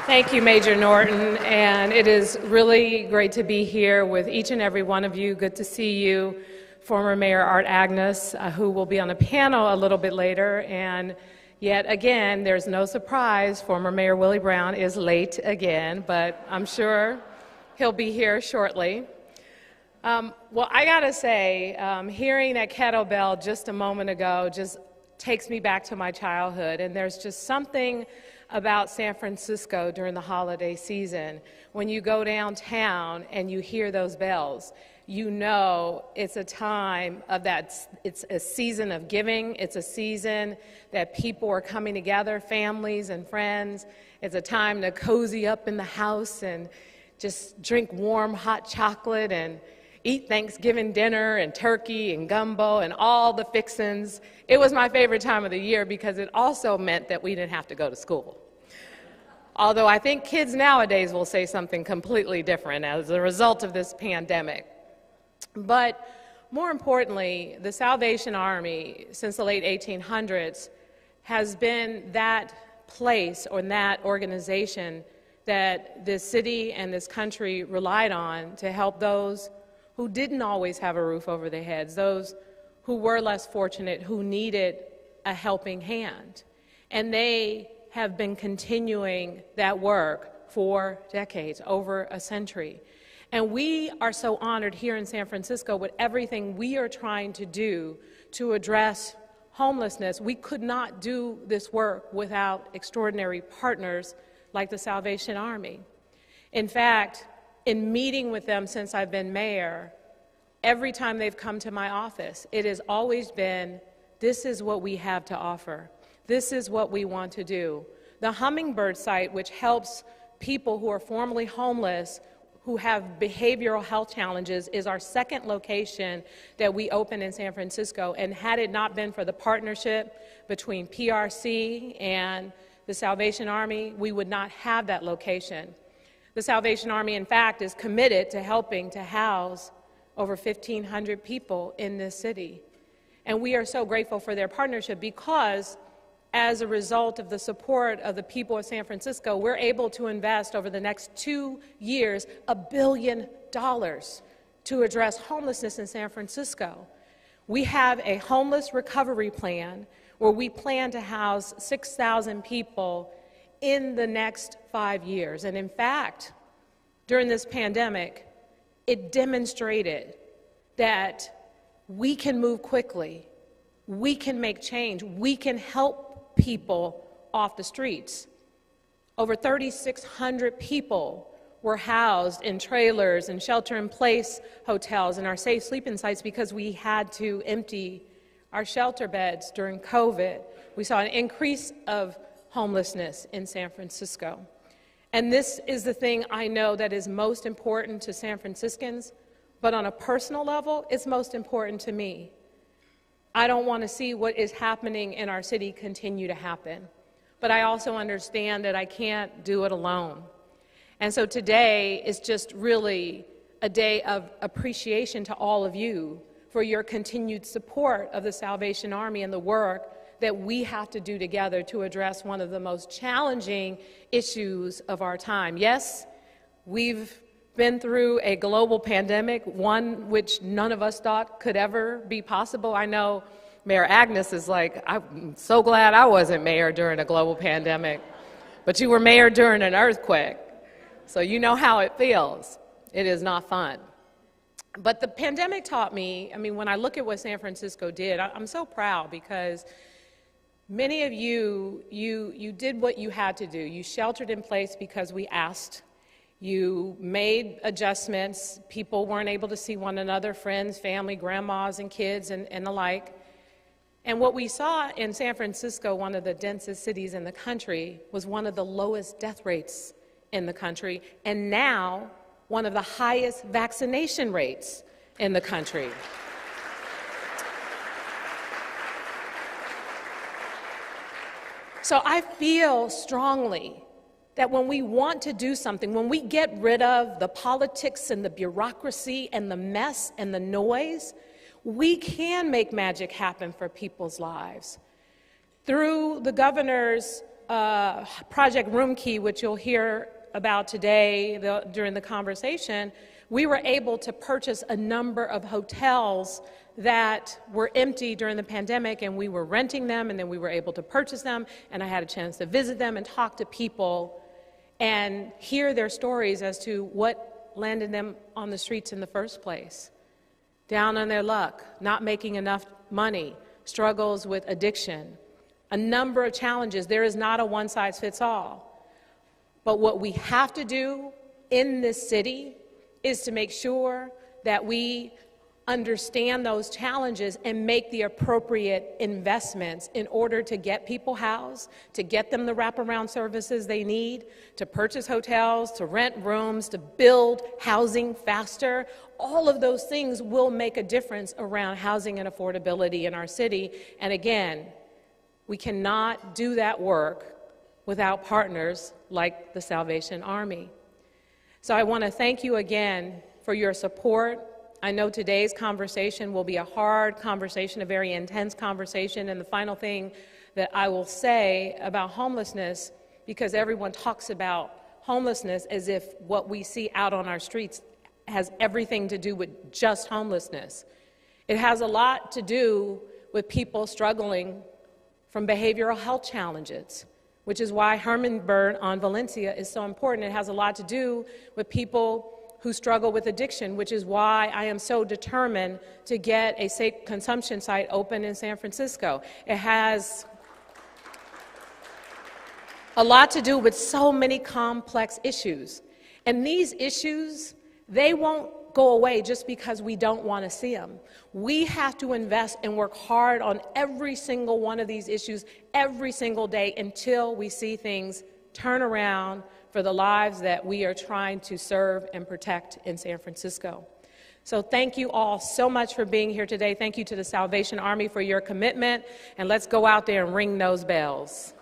Thank you, Major Norton, and it is really great to be here with each and every one of you. Good to see you, former Mayor Art Agnes, who will be on a panel a little bit later, and yet again, there's no surprise, former Mayor Willie Brown is late again, but I'm sure he'll be here shortly. Well, I gotta say, hearing that kettlebell just a moment ago just takes me back to my childhood, and there's just something about San Francisco during the holiday season. When you go downtown and you hear those bells, you know it's a time of that, it's a season of giving, it's a season that people are coming together, families and friends. It's a time to cozy up in the house and just drink warm hot chocolate and eat Thanksgiving dinner and turkey and gumbo and all the fixins. It was my favorite time of the year because it also meant that we didn't have to go to school. Although I think kids nowadays will say something completely different as a result of this pandemic. But more importantly, the Salvation Army, since the late 1800s, has been that place or that organization that this city and this country relied on to help those who didn't always have a roof over their heads, those who were less fortunate, who needed a helping hand. And they have been continuing that work for decades, over a century. And we are so honored here in San Francisco with everything we are trying to do to address homelessness. We could not do this work without extraordinary partners like the Salvation Army. In fact, in meeting with them since I've been mayor, every time they've come to my office, it has always been, this is what we have to offer. This is what we want to do. The Hummingbird site, which helps people who are formerly homeless, who have behavioral health challenges, is our second location that we opened in San Francisco. And had it not been for the partnership between PRC and the Salvation Army, we would not have that location. The Salvation Army, in fact, is committed to helping to house over 1,500 people in this city. And we are so grateful for their partnership because as a result of the support of the people of San Francisco, we're able to invest over the next 2 years $1 billion to address homelessness in San Francisco. We have a homeless recovery plan where we plan to house 6,000 people in the next 5 years. And in fact, during this pandemic, it demonstrated that we can move quickly, we can make change, we can help people off the streets. Over 3,600 people were housed in trailers and shelter-in-place hotels and our safe sleeping sites because we had to empty our shelter beds during COVID. We saw an increase of homelessness in San Francisco. And this is the thing I know that is most important to San Franciscans, but on a personal level, it's most important to me. I don't want to see what is happening in our city continue to happen, but I also understand that I can't do it alone. And so today is just really a day of appreciation to all of you for your continued support of the Salvation Army and the work that we have to do together to address one of the most challenging issues of our time. Yes, we've been through a global pandemic, one which none of us thought could ever be possible. I know Mayor Agnes is like, I'm so glad I wasn't mayor during a global pandemic, but you were mayor during an earthquake, so you know how it feels. It is not fun. But the pandemic taught me, I mean, when I look at what San Francisco did, I'm so proud because many of you did what you had to do. You sheltered in place because we asked. You made adjustments. People weren't able to see one another, friends, family, grandmas and kids and the like. And what we saw in San Francisco, one of the densest cities in the country, was one of the lowest death rates in the country, and now one of the highest vaccination rates in the country. So I feel strongly that when we want to do something, when we get rid of the politics and the bureaucracy and the mess and the noise, we can make magic happen for people's lives. Through the governor's Project Room Key, which you'll hear about today during the conversation, we were able to purchase a number of hotels that were empty during the pandemic, and we were renting them, and then we were able to purchase them, and I had a chance to visit them and talk to people and hear their stories as to what landed them on the streets in the first place. Down on their luck, not making enough money, struggles with addiction, a number of challenges. There is not a one-size-fits-all. But what we have to do in this city is to make sure that we understand those challenges and make the appropriate investments in order to get people housed, to get them the wraparound services they need, to purchase hotels, to rent rooms, to build housing faster. All of those things will make a difference around housing and affordability in our city. And again, we cannot do that work without partners like the Salvation Army. So I want to thank you again for your support. I know today's conversation will be a hard conversation, a very intense conversation, and the final thing that I will say about homelessness, because everyone talks about homelessness as if what we see out on our streets has everything to do with just homelessness. It has a lot to do with people struggling from behavioral health challenges, which is why Hermannsburg on Valencia is so important. It has a lot to do with people who struggle with addiction, which is why I am so determined to get a safe consumption site open in San Francisco. It has a lot to do with so many complex issues. And these issues, they won't go away just because we don't want to see them. We have to invest and work hard on every single one of these issues every single day until we see things turn around for the lives that we are trying to serve and protect in San Francisco. So thank you all so much for being here today. Thank you to the Salvation Army for your commitment, and let's go out there and ring those bells.